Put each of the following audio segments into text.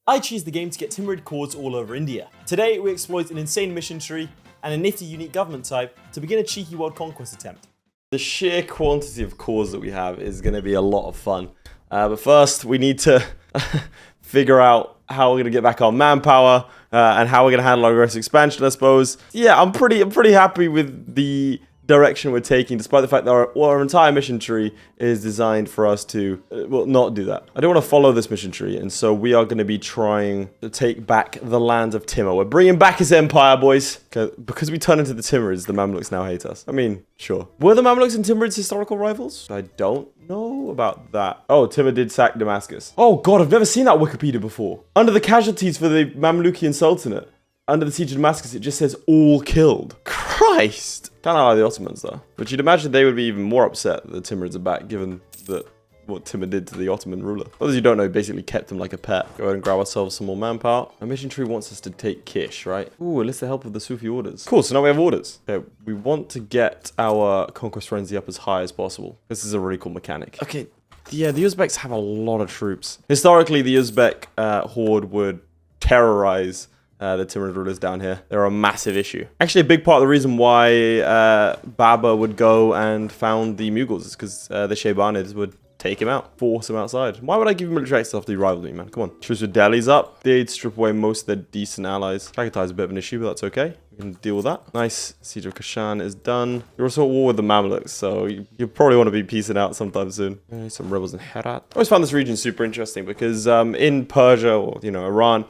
iTzHuzzah the game to get Timurid cores all over India. Today we exploit an insane mission tree and a nifty unique government type to begin a cheeky world conquest attempt. The sheer quantity of cores that we have is going to be a lot of fun. But first we need to figure out how we're going to get back our manpower and how we're going to handle our aggressive expansion, I suppose. Yeah, I'm pretty happy with the direction we're taking, despite the fact that our entire mission tree is designed for us to, well, not do that. I don't want to follow this mission tree, and so we are going to be trying to take back the land of Timur. We're bringing back his empire, boys. Because we turn into the Timurids, the Mamluks now hate us. I mean, sure. Were the Mamluks and Timurids historical rivals? I don't know about that. Oh, Timur did sack Damascus. Oh god, I've never seen that Wikipedia before. Under the casualties for the Mamlukian Sultanate, under the siege of Damascus, it just says all killed. Christ! Kind of like the Ottomans, though. But you'd imagine they would be even more upset that the Timurids are back, given that what Timur did to the Ottoman ruler. Those you don't know, basically kept him like a pet. Go ahead and grab ourselves some more manpower. Our mission tree wants us to take Kish, right? Ooh, enlist the help of the Sufi orders. Cool, so now we have orders. Okay, we want to get our conquest frenzy up as high as possible. This is a really cool mechanic. Okay, yeah, the Uzbeks have a lot of troops. Historically, the Uzbek horde would terrorize the Timurid rulers down here. They're a massive issue. Actually, a big part of the reason why Babur would go and found the Mughals is because the Shaybanids would take him out, force him outside. Why would I give you military access after you rivaled me, man? Come on. Truce with Delhi's up. They'd strip away most of their decent allies. Chagatai a bit of an issue, but that's okay. We can deal with that. Nice. Siege of Kashan is done. You're also at war with the Mamluks, so you probably want to be peacing out sometime soon. Some rebels in Herat. I always found this region super interesting because in Persia, or, you know, Iran,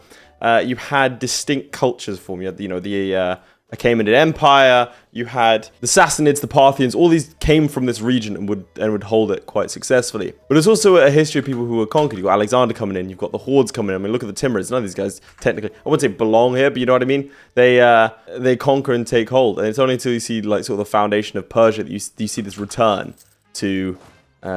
you had distinct cultures form. You had, you know, the Achaemenid Empire. You had the Sassanids, the Parthians. All these came from this region and would hold it quite successfully. But there's also a history of people who were conquered. You've got Alexander coming in. You've got the hordes coming in. I mean, look at the Timurids. None of these guys technically, I wouldn't say belong here, but you know what I mean. They conquer and take hold, and it's only until you see like sort of the foundation of Persia that you see this return to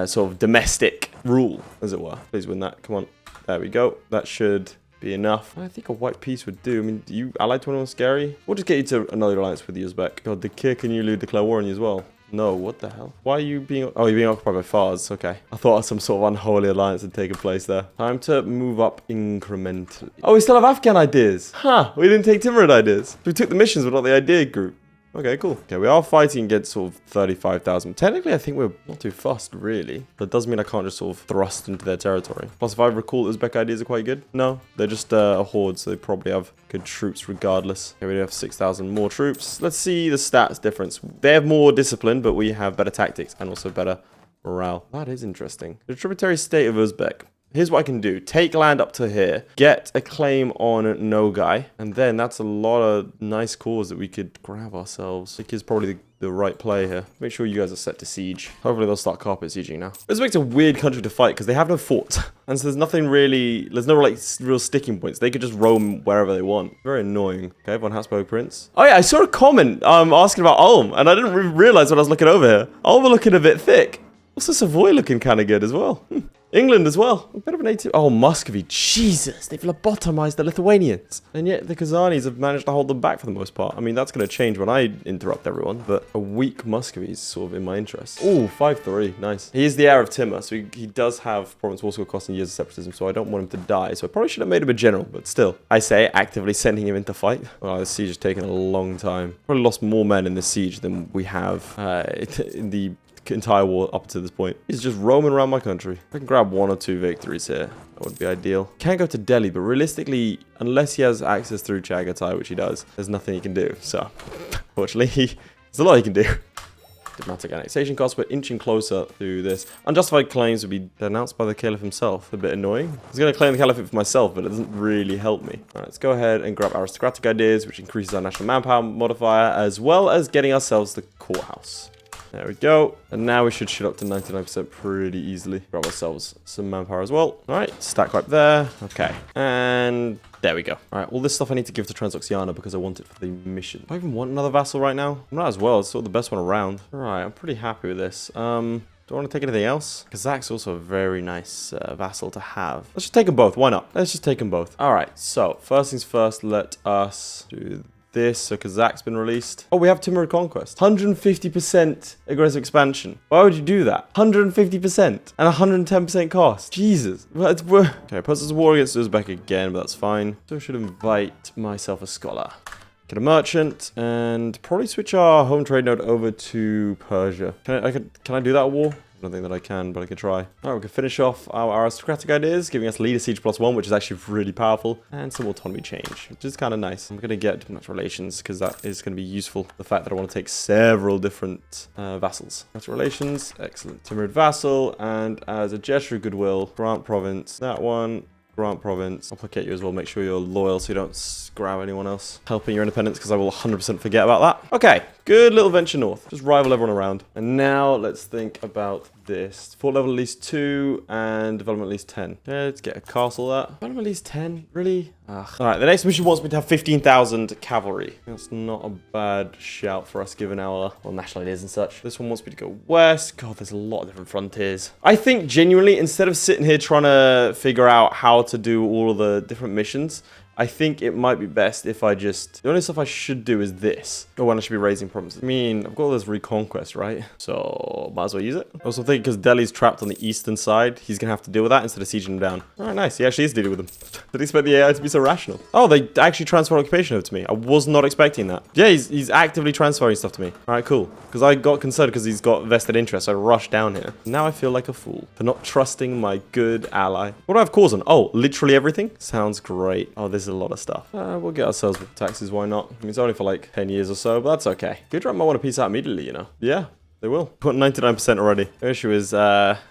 sort of domestic rule, as it were. Please win that. Come on. There we go. That should be enough. I think a white peace would do. I mean, do you allied to anyone scary? We'll just get you to another alliance with the Uzbek. God, the Kirkaniulu declare war on you as well. No, what the hell? Why are you being... Oh, you're being occupied by Fars. Okay. I thought some sort of unholy alliance had taken place there. Time to move up incrementally. Oh, we still have Afghan ideas. Huh. We didn't take Timurid ideas. We took the missions, but not the idea group. Okay, cool. Okay, we are fighting against sort of 35,000. Technically, I think we're not too fussed, really. That does mean I can't just sort of thrust into their territory. Plus, if I recall, Uzbek ideas are quite good. No, they're just a horde, so they probably have good troops regardless. Okay, we do have 6,000 more troops. Let's see the stats difference. They have more discipline, but we have better tactics and also better morale. That is interesting. The tributary state of Uzbek. Here's what I can do. Take land up to here. Get a claim on Nogai. And then that's a lot of nice cores that we could grab ourselves. I think is probably the right play here. Make sure you guys are set to siege. Hopefully they'll start carpet sieging now. This makes a weird country to fight because they have no fort. And so there's nothing really... There's no like real sticking points. They could just roam wherever they want. Very annoying. Okay, everyone Habsburg Prince. Oh yeah, I saw a comment asking about Ulm. And I didn't realize when I was looking over here. Ulm are looking a bit thick. Also Savoy looking kind of good as well. England as well. A bit of an 80... Oh, Muscovy. Jesus, they've lobotomized the Lithuanians. And yet the Kazanis have managed to hold them back for the most part. I mean, that's going to change when I interrupt everyone. But a weak Muscovy is sort of in my interest. Oh, 5-3. Nice. He is the heir of Timur, so he does have province war score costing years of separatism, so I don't want him to die. So I probably should have made him a general, but still. I say actively sending him into fight. Well, this siege has taken a long time. Probably lost more men in this siege than we have in the entire war up to this point. He's just roaming around my country. If I can grab 1 or 2 victories here, that would be ideal. Can't go to Delhi, but realistically, unless he has access through Chagatai, which he does, there's nothing he can do. So, fortunately, there's a lot he can do. Diplomatic annexation costs, we're inching closer to this. Unjustified claims would be denounced by the Caliph himself. A bit annoying. I was going to claim the Caliphate for myself, but it doesn't really help me. Alright, let's go ahead and grab aristocratic ideas, which increases our national manpower modifier, as well as getting ourselves the courthouse. There we go. And now we should shoot up to 99% pretty easily. Grab ourselves some manpower as well. All right, stack right there. Okay. And there we go. All right, all this stuff I need to give to Transoxiana because I want it for the mission. Do I even want another vassal right now? Not as well. It's sort of the best one around. All right, I'm pretty happy with this. Do I want to take anything else? Kazakh's also a very nice vassal to have. Let's just take them both. Why not? Let's just take them both. All right, so first things first, let us do this, so Kazakh's been released. Oh, we have Timur Conquest. 150% aggressive expansion. Why would you do that? 150% and 110% cost. Jesus. Okay, puts us a war against Uzbek again, but that's fine. So I should invite myself a scholar. Get a merchant, and probably switch our home trade node over to Persia. Can I do that war? I don't think that I can, but I can try. All right, we can finish off our aristocratic ideas, giving us leader siege +1, which is actually really powerful, and some autonomy change, which is kind of nice. I'm going to get diplomatic relations because that is going to be useful. The fact that I want to take several different vassals. Diplomatic relations, excellent. Timurid vassal, and as a gesture of goodwill, grant province, that one. Grant province. I'll placate you as well. Make sure you're loyal so you don't scrap anyone else. Helping your independence because I will 100% forget about that. Okay, good little venture north. Just rival everyone around. And now let's think about this. Fort level at least 2 and development at least 10. Okay, let's get a castle there. Development at least 10? Really? Ugh. Alright, the next mission wants me to have 15,000 cavalry. That's not a bad shout for us given our national ideas and such. This one wants me to go west. God, there's a lot of different frontiers. I think genuinely, instead of sitting here trying to figure out how to do all of the different missions, I think it might be best if I just... The only stuff I should do is this. Oh, when I should be raising provinces. I mean, I've got all this reconquest, right? So, might as well use it. I also think because Delhi's trapped on the eastern side, he's going to have to deal with that instead of sieging him down. Alright, nice. He actually is dealing with them. Didn't expect the AI to be so rational. Oh, they actually transferred occupation over to me. I was not expecting that. Yeah, he's actively transferring stuff to me. Alright, cool. Because I got concerned because he's got vested interest. So I rushed down here. Now I feel like a fool for not trusting my good ally. What do I have cause on? Oh, literally everything? Sounds great. Oh, this is a lot of stuff. We'll get ourselves with taxes, why not? I mean, it's only for like 10 years or so, but that's okay. Gujarat might want to piece out immediately, you know? Yeah, they will. Put 99% already. The issue is,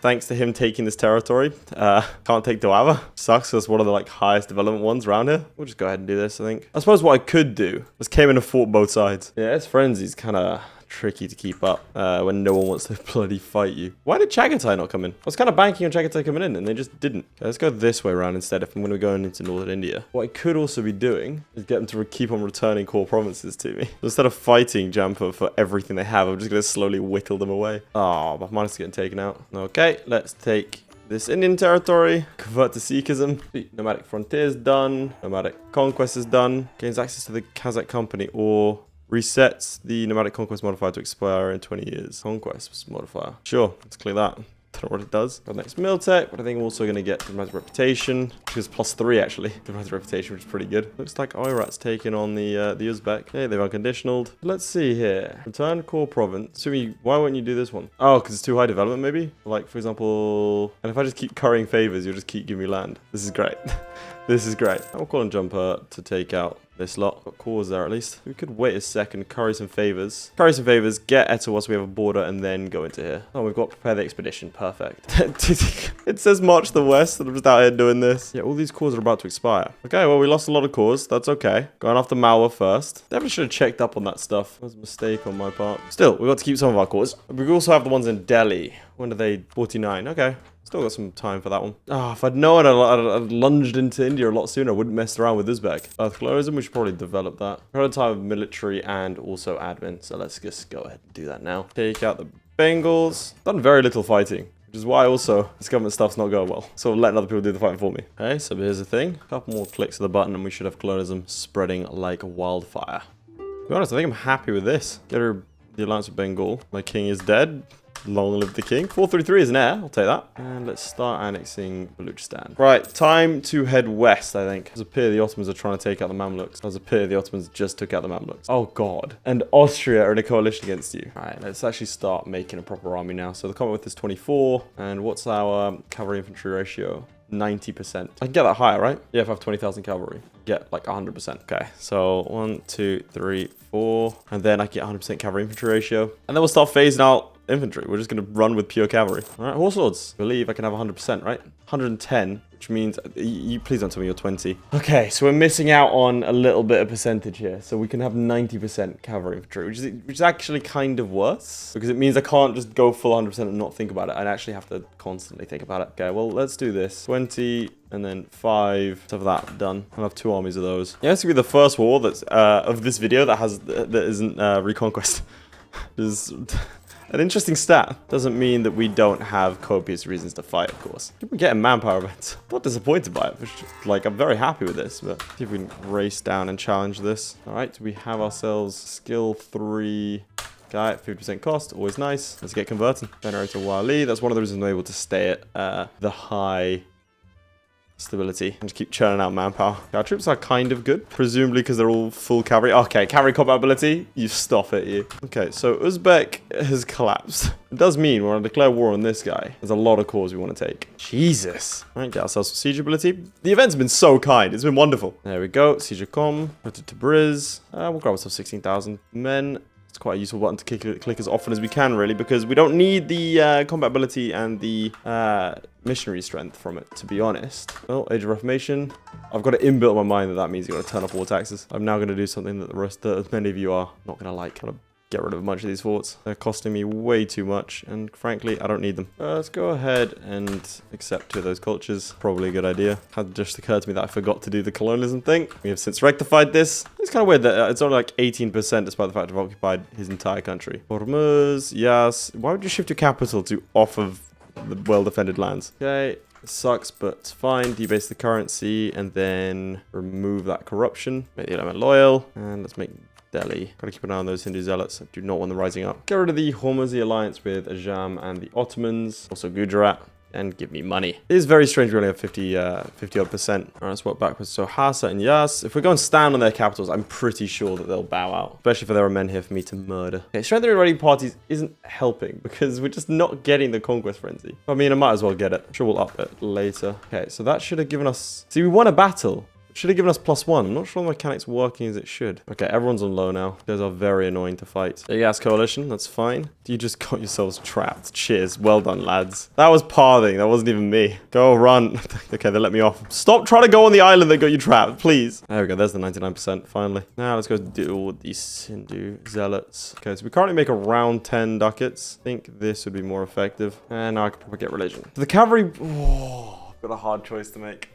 thanks to him taking this territory, can't take Doava. Sucks, that's one of the like highest development ones around here. We'll just go ahead and do this, I think. I suppose what I could do is came in and fought both sides. Yeah, it's frenzy's kind of tricky to keep up when no one wants to bloody fight you. Why did Chagatai not come in? I was kind of banking on Chagatai coming in and they just didn't. Okay, let's go this way around instead if I'm going to be going into northern India. What I could also be doing is get them to keep on returning core provinces to me. So instead of fighting Jampa for everything they have, I'm just going to slowly whittle them away. Oh, my minus is getting taken out. Okay, let's take this Indian territory, convert to Sikhism. Nomadic frontiers done. Nomadic conquest is done. Gains access to the Kazakh company or resets the nomadic conquest modifier to expire in 20 years. Conquest modifier. Sure, let's click that. Don't know what it does. Got next Miltech, but I think I'm also going to get diplomatic reputation, which is +3 actually. Diplomatic reputation, which is pretty good. Looks like Oirat's taking on the Uzbek. Okay, they've unconditionaled. Let's see here. Return core province. So why won't you do this one? Oh, because it's too high development maybe? Like, for example, and if I just keep currying favors, you'll just keep giving me land. This is great. This is great. I'll call on Jumper to take out this lot. Got cores there at least. We could wait a second, curry some favors. Curry some favors, get Etowah so we have a border, and then go into here. Oh, we've got prepare the expedition. Perfect. It says march the west, and I'm just out here doing this. Yeah, all these cores are about to expire. Okay, well, we lost a lot of cores. That's okay. Going after Malwa first. Definitely should have checked up on that stuff. That was a mistake on my part. Still, we've got to keep some of our cores. We also have the ones in Delhi. When are they? 49. Okay. Still got some time for that one. Ah, if I'd known I'd lunged into India a lot sooner. I wouldn't mess around with Uzbek. Colonialism, we should probably develop that. Prototype of military and also admin. So let's just go ahead and do that now. Take out the Bengals. Done very little fighting, which is why also this government stuff's not going well. So letting other people do the fighting for me. Okay, so here's the thing. A couple more clicks of the button and we should have colonialism spreading like wildfire. To be honest, I think I'm happy with this. Get rid of the alliance with Bengal. My king is dead. Long live the king. 433 is an heir. I'll take that. And let's start annexing Baluchistan. Right, time to head west, I think. It does appear the Ottomans are trying to take out the Mamluks. It does appear the Ottomans just took out the Mamluks. Oh, God. And Austria are in a coalition against you. All right, let's actually start making a proper army now. So the Commonwealth is 24. And what's our cavalry infantry ratio? 90%. I can get that higher, right? Yeah, if I have 20,000 cavalry. Get like 100%. Okay, so 1, 2, 3, 4. And then I get 100% cavalry infantry ratio. And then we'll start phasing out infantry. We're just going to run with pure cavalry. All right, horse lords. I believe I can have 100%, right? 110, which means you please don't tell me you're 20. Okay, so we're missing out on a little bit of percentage here. So we can have 90% cavalry infantry, which is actually kind of worse because it means I can't just go full 100% and not think about it. I'd actually have to constantly think about it. Okay, well, let's do this. 20 and then 5. Let's have that done. I'll have 2 armies of those. Yeah, this will be the first war that's of this video that isn't reconquest. An interesting stat. Doesn't mean that we don't have copious reasons to fight, of course. We're getting manpower events. I'm not disappointed by it. Like, I'm very happy with this, but see if we can race down and challenge this. All right, we have ourselves skill 3 guy at 50% cost. Always nice. Let's get converting. Generator Wali. That's one of the reasons I'm able to stay at the high stability and just keep churning out manpower. Our troops are kind of good, presumably because they're all full cavalry. Okay, cavalry combat ability, you stop it, you. Okay, so Uzbek has collapsed. It does mean we're going to declare war on this guy. There's a lot of cores we want to take. Jesus. All right, get ourselves some siege ability. The event's been so kind. It's been wonderful. There we go. Siege Com. Go to Tabriz. We'll grab ourselves 16,000 men. It's quite a useful button to click as often as we can, really, because we don't need the combat ability and the missionary strength from it, to be honest. Well, Age of Reformation. I've got it inbuilt in my mind that means you've got to turn off war taxes. I'm now going to do something that many of you are not going to like. Kind of get rid of a bunch of these forts. They're costing me way too much, and frankly, I don't need them. Let's go ahead and accept 2 of those cultures. Probably a good idea. Had just occurred to me that I forgot to do the colonialism thing. We have since rectified this. It's kind of weird that it's only like 18% despite the fact I've occupied his entire country. Hormuz, yes. Why would you shift your capital to off of the well-defended lands? Okay. It sucks, but it's fine. Debase the currency and then remove that corruption. Make the element loyal. And let's make Delhi. Gotta keep an eye on those Hindu zealots. I do not want them rising up. Get rid of the Hormuzi alliance with Ajam and the Ottomans. Also Gujarat. And give me money. It is very strange we only have 50 odd percent. All right, let's work backwards. So Hassa and Yas. If we go and stand on their capitals, I'm pretty sure that they'll bow out. Especially if there are men here for me to murder. Okay, strengthening raiding parties isn't helping because we're just not getting the conquest frenzy. I mean, I might as well get it. I'm sure we'll up it later. Okay, so that should have given us... See, we won a battle. Should have given us +1. I'm not sure the mechanic's working as it should. Okay, everyone's on low now. Those are very annoying to fight. Yes, coalition. That's fine. You just got yourselves trapped. Cheers. Well done, lads. That was parthing. That wasn't even me. Go, run. Okay, they let me off. Stop trying to go on the island that got you trapped, please. There we go. There's the 99%, finally. Now let's go deal with these Hindu zealots. Okay, so we currently make around 10 ducats. I think this would be more effective. And now I could probably get religion. The cavalry... Oh, got a hard choice to make.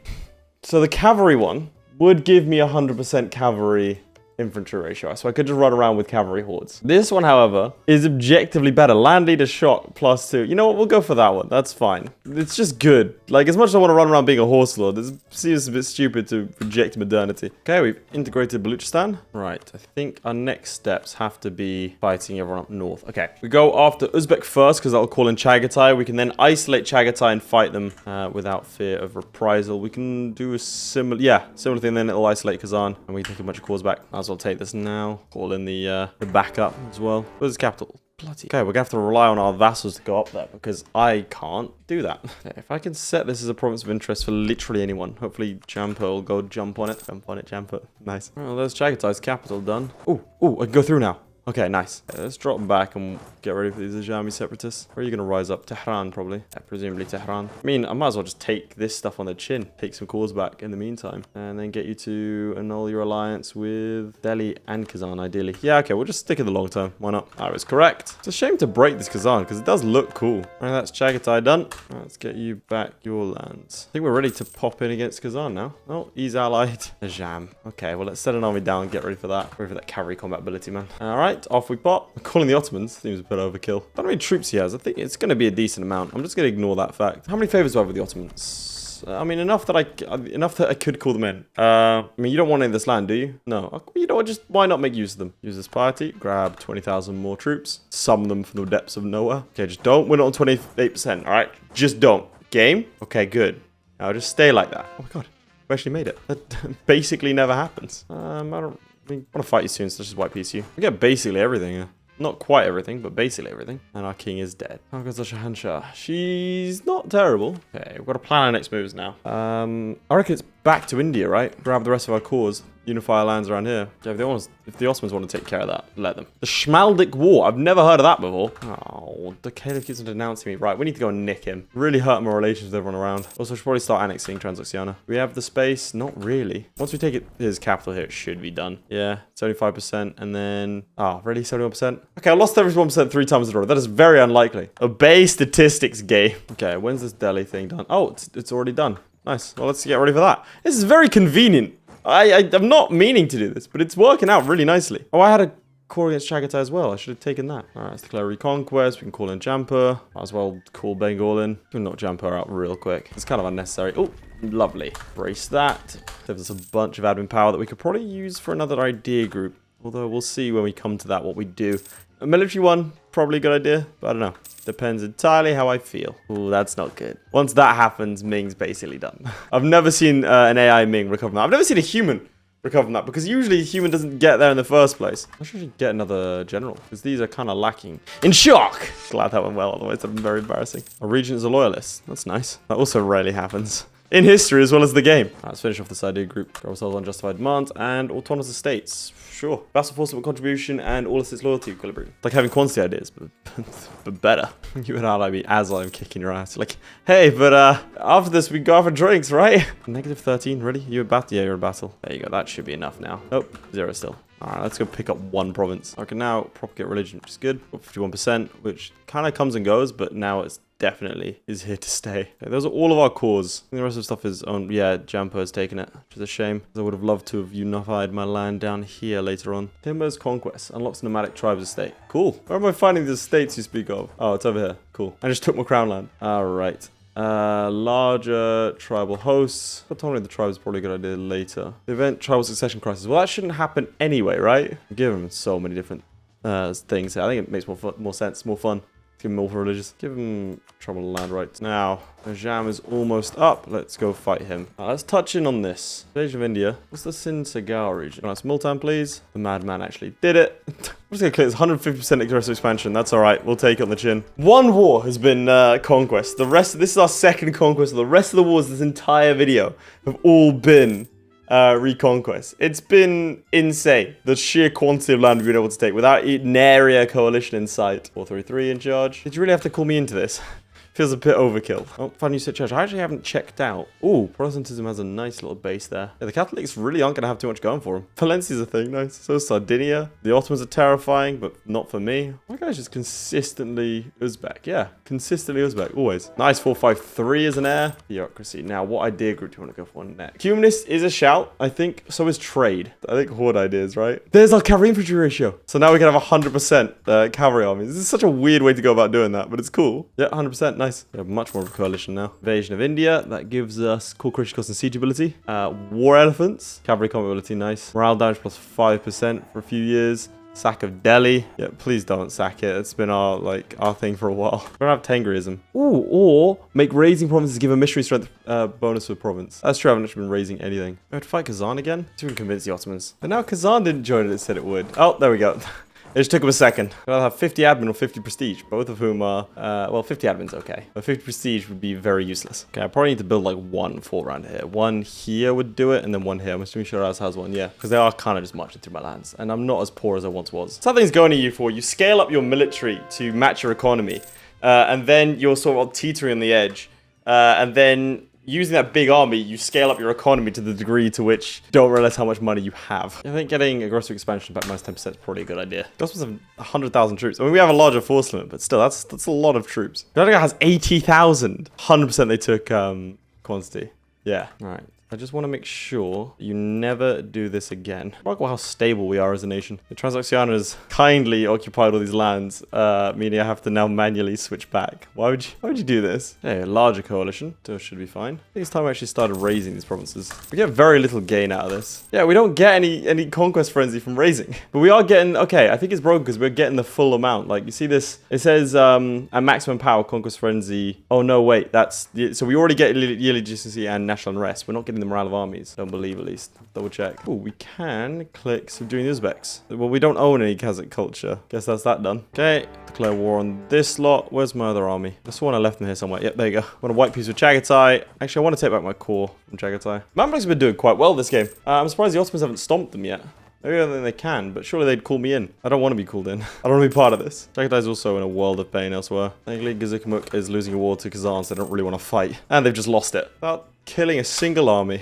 So the cavalry one would give me 100% cavalry infantry ratio, so I could just run around with cavalry hordes. This one, however, is objectively better. Land leader shot +2. You know what? We'll go for that one. That's fine. It's just good. Like, as much as I want to run around being a horse lord, it seems a bit stupid to reject modernity. Okay, we've integrated Baluchistan. Right, I think our next steps have to be fighting everyone up north. Okay, we go after Uzbek first, because that'll call in Chagatai. We can then isolate Chagatai and fight them without fear of reprisal. We can do a similar thing, then it'll isolate Kazan, and we can take a bunch of cores back. I'll take this now. Call in the backup as well. Where's the capital? Bloody. Okay, we're gonna have to rely on our vassals to go up there because I can't do that. Okay, if I can set this as a province of interest for literally anyone, hopefully Jampa will go jump on it. Jump on it, Jampa. Nice. Well, there's Chagatai's capital done. Oh, I can go through now. Okay, nice. Let's drop back and get ready for these Sjalmi separatists. Where are you going to rise up? Tehran, probably. Yeah, presumably Tehran. I mean, I might as well just take this stuff on the chin. Take some cores back in the meantime. And then get you to annul your alliance with Delhi and Kazan, ideally. Yeah, okay, we'll just stick in the long term. Why not? I was correct. It's a shame to break this Kazan, because it does look cool. All right, that's Chagatai done. Right, let's get you back your lands. I think we're ready to pop in against Kazan now. Oh, he's allied. Ajam. Okay, well, let's set an army down and get ready for that. Ready for that cavalry combat ability, man. All right. Off we pop. I'm calling the Ottomans. Seems a bit overkill. I don't know how many troops he has. I think it's going to be a decent amount. I'm just going to ignore that fact. How many favors do I have with the Ottomans? I mean, enough that I could call them in. I mean, you don't want any of this land, do you? No. You know what? Just why not make use of them? Use this piety. Grab 20,000 more troops. Summon them from the depths of nowhere. Okay, just don't win it on 28%. All right, just don't. Game. Okay, good. Now just stay like that. Oh my god, we actually made it. That basically never happens. I want to fight you soon, so let's just white piece you. We get basically everything here. Not quite everything, but basically everything. And our king is dead. Oh, God, Shahanshah. She's not terrible. Okay, we've got to plan our next moves now. I reckon it's back to India, right? Grab the rest of our cores. Unify our lands around here. Yeah, if the Ottomans want to take care of that, let them. The Schmaldic War. I've never heard of that before. Oh, the Caliph keeps on denouncing me. Right, we need to go and nick him. Really hurt my relations with everyone around. Also, we should probably start annexing Transoxiana. We have the space? Not really. Once we take his capital here, it should be done. Yeah, 75%. And then... Oh, really? 71%? Okay, I lost 31% 3 times in a row. That is very unlikely. Obey statistics game. Okay, when's this Delhi thing done? Oh, it's already done. Nice. Well, let's get ready for that. This is very convenient. I'm not meaning to do this, but it's working out really nicely. Oh, I had a core against Chagatai as well. I should have taken that. Alright, let's declare reconquest. We can call in Jampa. Might as well call Bengal in. We can knock Jampa out real quick. It's kind of unnecessary. Oh, lovely. Brace that. Gives us a bunch of admin power that we could probably use for another idea group. Although we'll see when we come to that what we do. A military one, probably a good idea, but I don't know. Depends entirely how I feel. Ooh, that's not good. Once that happens, Ming's basically done. I've never seen an AI Ming recover from that. I've never seen a human recover from that, because usually a human doesn't get there in the first place. I should get another general, because these are kind of lacking. In shock! Glad that went well, otherwise that would be very embarrassing. Our regent is a loyalist. That's nice. That also rarely happens. In history as well as the game. Alright, let's finish off this idea group. Grab ourselves unjustified demands and autonomous estates. Sure. Vassal force contribution and all its loyalty equilibrium. Like having quantity ideas, but better. You would ally me as I'm kicking your ass. Like, hey, but after this we go out for drinks, right? Negative 13, really? You in battle? Yeah, you're in battle. There you go. That should be enough now. Oh, 0 still. Alright, let's go pick up one province. I can now propagate religion, which is good. 51%, which kind of comes and goes, but now it's definitely is here to stay. Okay, those are all of our cores. I think the rest of the stuff is on. Yeah, Jampa has taken it, which is a shame. I would have loved to have unified my land down here later on. Timur's conquest unlocks nomadic tribes estate. Cool. Where am I finding the estates you speak of? Oh, it's over here. Cool. I just took my crown land. All right. Larger tribal hosts. Autonomy of the tribe is probably a good idea later. The event tribal succession crisis. Well, that shouldn't happen anyway, right? Give them so many different things. I think it makes more sense, more fun. Give him all for religious. Give him tribal land rights. Now, Najam is almost up. Let's go fight him. Let's touch in on this. Invasion of India. What's the Sin-Sagar region? Can I Multan, please? The madman actually did it. I'm just going to clear this. 150% aggressive expansion. That's all right. We'll take it on the chin. One war has been conquest. The rest, this is our second conquest. The rest of the wars this entire video have all been reconquest. It's been insane. The sheer quantity of land we've been able to take without an area coalition in sight. 433 in charge. Did you really have to call me into this? Feels a bit overkill. Oh, find new church. I actually haven't checked out. Ooh, Protestantism has a nice little base there. Yeah, the Catholics really aren't going to have too much going for them. Valencia's a thing, nice. So Sardinia. The Ottomans are terrifying, but not for me. My guy's just consistently Uzbek. Yeah, consistently Uzbek, always. Nice 453 as an heir. Bureaucracy. Now, what idea group do you want to go for next? Humanist is a shout, I think. So is trade. I think horde ideas, right? There's our cavalry infantry ratio. So now we can have 100% cavalry armies. This is such a weird way to go about doing that, but it's cool. Yeah, 100%. Nice. We have much more of a coalition now. Invasion of India. That gives us core crucial cost and siege ability. War elephants. Cavalry combat ability. Nice. Morale damage plus 5% for a few years. Sack of Delhi. Yeah, please don't sack it. It's been our thing for a while. We don't have Tengrism. Ooh, or make raising provinces give a missionary strength bonus for the province. That's true. I haven't actually been raising anything. We have to fight Kazan again. To convince the Ottomans. But now Kazan didn't join it. It said it would. Oh, there we go. It just took him a second. I'll have 50 admin or 50 prestige, both of whom are, well, 50 admin's okay. But 50 prestige would be very useless. Okay, I probably need to build like one fort around here. One here would do it, and then one here. I'm assuming Shiraz has one, yeah. Because they are kind of just marching through my lands. And I'm not as poor as I once was. Something's going to EU4. You scale up your military to match your economy. And then you're sort of teetering on the edge. And then using that big army, you scale up your economy to the degree to which you don't realize how much money you have. I think getting aggressive expansion back minus 10% is probably a good idea. The Ottomans have 100,000 troops. I mean, we have a larger force limit, but still, that's a lot of troops. Pendragon has 80,000. 100% they took quantity. Yeah. All right. I just want to make sure you never do this again. I like how stable we are as a nation. The Transoxianas kindly occupied all these lands, meaning I have to now manually switch back. Why would you do this? Hey, a larger coalition. So it should be fine. I think it's time we actually started raising these provinces. We get very little gain out of this. Yeah, we don't get any conquest frenzy from raising. But we are getting, okay, I think it's broken because we're getting the full amount. Like, you see this? It says, at maximum power, conquest frenzy. Oh, no, wait. So we already get yearly decency and national unrest. We're not getting the morale of armies. Don't believe, at least. Double check. Oh, we can click subduing the Uzbeks. Well, we don't own any Kazakh culture. Guess that's that done. Okay, declare war on this lot. Where's my other army? That's the one I left in here somewhere. Yep, there you go. I want to white piece with Chagatai. Actually, I want to take back my core from Chagatai. Mamluks have been doing quite well this game. I'm surprised the Ottomans haven't stomped them yet. Maybe I don't think they can, but surely they'd call me in. I don't want to be called in. I don't want to be part of this. Chagatai is also in a world of pain elsewhere. Thankfully, Gazikamuk is losing a war to Kazan, so they don't really want to fight. And they've just lost it. Without killing a single army.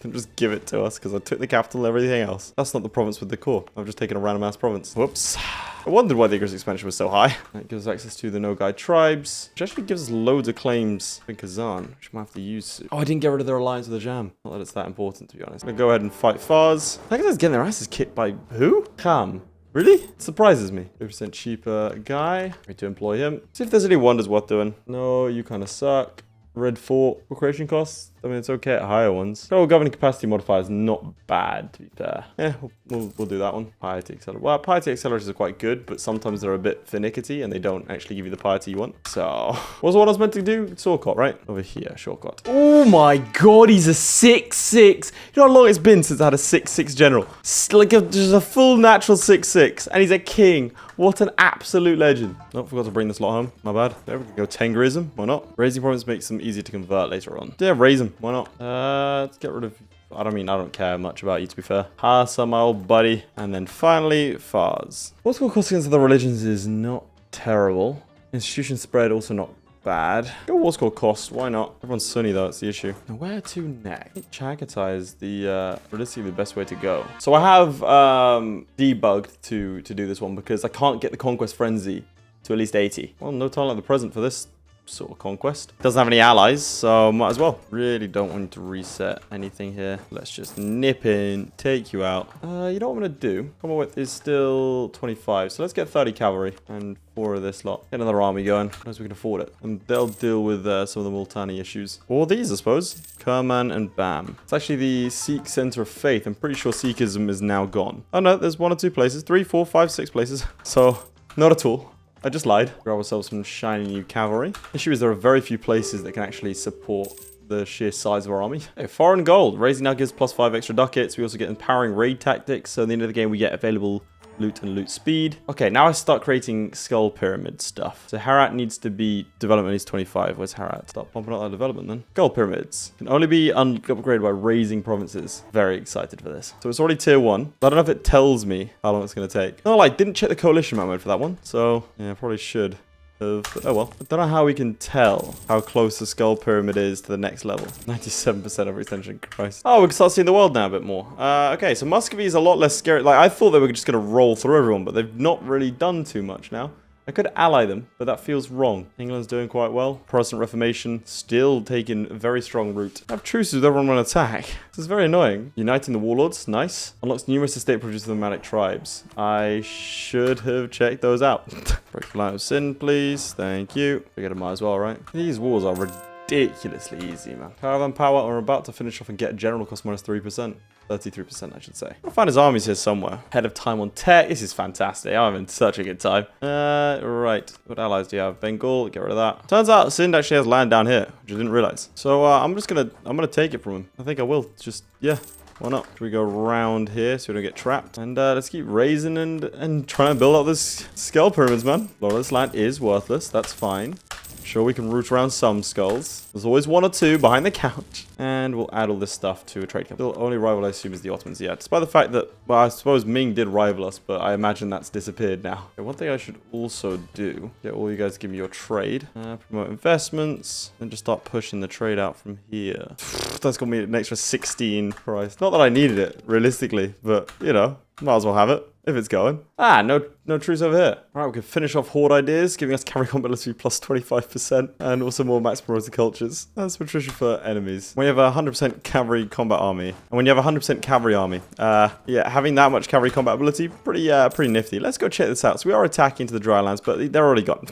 Just give it to us because I took the capital and everything else. That's not the province with the core. I've just taken a random ass province. Whoops. I wondered why the aggressive expansion was so high. That gives us access to the Nogai tribes, which actually gives us loads of claims in Kazan, which I might have to use soon. Oh, I didn't get rid of their alliance with the Jam. Not that it's that important, to be honest. I'm gonna go ahead and fight Fars. I think they're getting their asses kicked by who? Kham. Really? It surprises me. 50% cheaper guy. Need to employ him. See if there's any wonders worth doing. No, you kind of suck. Red fort for creation costs. I mean, it's okay at higher ones. Total governing capacity modifier is not bad, to be fair. Yeah, we'll do that one. Piety accelerators. Well, piety accelerators are quite good, but sometimes they're a bit finicky and they don't actually give you the piety you want. So, what's what I was meant to do? Swordcott, right? Over here, shortcut. Oh my god, he's a 6-6. You know how long it's been since I had a 6-6 general? Just a full natural 6-6, and he's a king. What an absolute legend. Oh, forgot to bring this lot home. My bad. There we can go Tengrism. Why not? Raising province makes them easier to convert later on. Yeah, raise them. Why not? Let's get rid of... I don't care much about you, to be fair. Hasa, my old buddy. And then finally, Fars. What's called cost against other religions is not terrible. Institution spread also not bad. Go war score cost, why not? Everyone's Sunni though, it's the issue. Now where to next? I think Chagatai is the realistically the best way to go. So I have debugged to do this one because I can't get the Conquest Frenzy to at least 80. Well, no time like the present for this sort of conquest. Doesn't have any allies, so might as well. Really don't want to reset anything here. Let's just nip in, take you out. You know what I'm going to do? Commonwealth is still 25, so let's get 30 cavalry and 4 of this lot. Get another army going, as we can afford it. And they'll deal with some of the Multani issues. Or these, I suppose. Kerman and Bam. It's actually the Sikh Center of Faith. I'm pretty sure Sikhism is now gone. Oh no, there's 1 or 2 places. 3, 4, 5, 6 places. So, not at all. I just lied. Grab ourselves some shiny new cavalry. Issue is there are very few places that can actually support the sheer size of our army. Hey, foreign gold. Raising now gives +5 extra ducats. We also get empowering raid tactics. So at the end of the game, we get available loot and loot speed. Okay, now I start creating skull pyramid stuff. So Herat needs to be, development needs 25. Where's Herat? Start pumping out that development then. Skull pyramids can only be upgraded by raising provinces. Very excited for this. So it's already tier 1. I don't know if it tells me how long it's going to take. No, I didn't check the coalition map mode for that one. So yeah, I probably should. Oh well. I don't know how we can tell how close the skull pyramid is to the next level. 97% of retention. Christ. Oh, we can start seeing the world now a bit more. Okay, so Muscovy is a lot less scary. Like, I thought they were just going to roll through everyone, but they've not really done too much now. I could ally them, but that feels wrong. England's doing quite well. Protestant Reformation still taking a very strong route. I have truces with everyone on attack. This is very annoying. Uniting the warlords, nice. Unlocks numerous estate produces nomadic tribes. I should have checked those out. Break the line of sin, please. Thank you. Forget it, might as well, right? These wars are ridiculously easy, man. Caravan power, we're about to finish off and get a general cost minus 3%. 33%, I should say. I'll find his armies here somewhere. Ahead of time on tech. This is fantastic. I'm having such a good time. Right. What allies do you have? Bengal. Get rid of that. Turns out Sind actually has land down here, which I didn't realize. So I'm gonna take it from him. I think I will. Just, yeah. Why not? Should we go around here so we don't get trapped? And let's keep raising and trying to build up this skull pyramids, man. A lot of this land is worthless. That's fine. Sure, we can root around some skulls. There's always 1 or 2 behind the couch. And we'll add all this stuff to a trade company. The only rival I assume is the Ottomans, yeah. Despite the fact that, well, I suppose Ming did rival us, but I imagine that's disappeared now. Okay, one thing I should also do, get all you guys to give me your trade. Promote investments, and just start pushing the trade out from here. That's got me an extra 16 price. Not that I needed it, realistically, but, you know, might as well have it. If it's going. Ah, no truce over here. All right, we can finish off horde ideas, giving us cavalry combat plus 25%, and also more max promoted cultures. That's patricia for enemies. When you have a 100% cavalry combat army, and when you have a 100% cavalry army, yeah, having that much cavalry combat ability, pretty nifty. Let's go check this out. So we are attacking to the drylands, but they're already gone.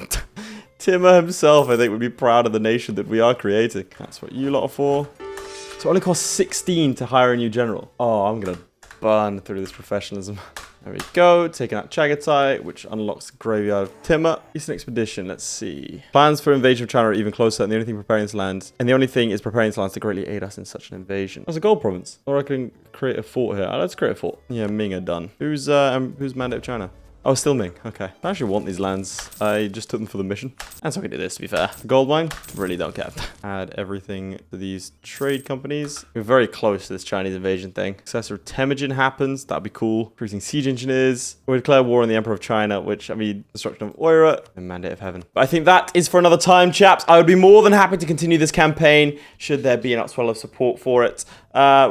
Timur himself, I think, would be proud of the nation that we are creating. That's what you lot are for. So it only costs 16 to hire a new general. Oh, I'm gonna burn through this professionalism. There we go, taking out Chagatai, which unlocks the graveyard of Timur. Eastern Expedition, let's see. Plans for invasion of China are even closer, and the only thing preparing this land, and the only thing is preparing this land to greatly aid us in such an invasion. That's a gold province. Or I can create a fort here. Let's create a fort. Yeah, Ming are done. Who's Mandate of China? Oh, still Ming. Okay. I actually want these lands. I just took them for the mission. And so I can do this, to be fair. Gold mine? Really don't care. Add everything to these trade companies. We're very close to this Chinese invasion thing. Successor of Temujin happens. That'd be cool. Increasing siege engineers. We declare war on the Emperor of China, which, I mean, destruction of Oira and Mandate of Heaven. But I think that is for another time, chaps. I would be more than happy to continue this campaign should there be an upswell of support for it.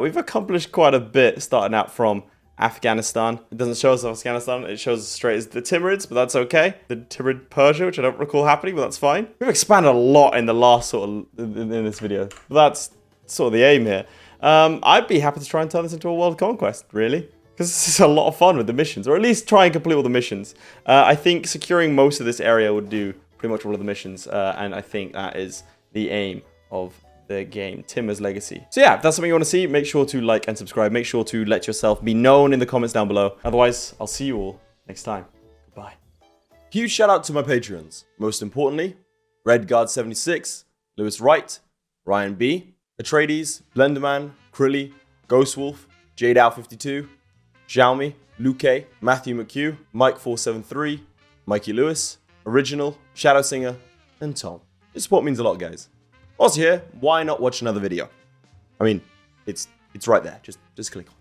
We've accomplished quite a bit starting out from Afghanistan. It doesn't show us Afghanistan, it shows us straight as the Timurids, but that's okay. The Timurid Persia, which I don't recall happening, but that's fine. We've expanded a lot in the last sort of, in this video. But that's sort of the aim here. I'd be happy to try and turn this into a world conquest, really. because this is a lot of fun with the missions, or at least try and complete all the missions. I think securing most of this area would do pretty much all of the missions, and I think that is the aim of the game, Timur's Legacy. So yeah, if that's something you want to see, make sure to like and subscribe. Make sure to let yourself be known in the comments down below. Otherwise, I'll see you all next time. Goodbye. Huge shout out to my Patreons. Most importantly, Redguard76, Lewis Wright, Ryan B, Atreides, Blenderman, Crilly, Ghostwolf, JadeOut52, Sjalmi, Luke, Matthew McHugh, Mike473, Mikey Lewis, Orginal, ShadowSinger, and Tom. Your support means a lot, guys. Whilst you're here, why not watch another video? I mean, it's right there. Just click on it.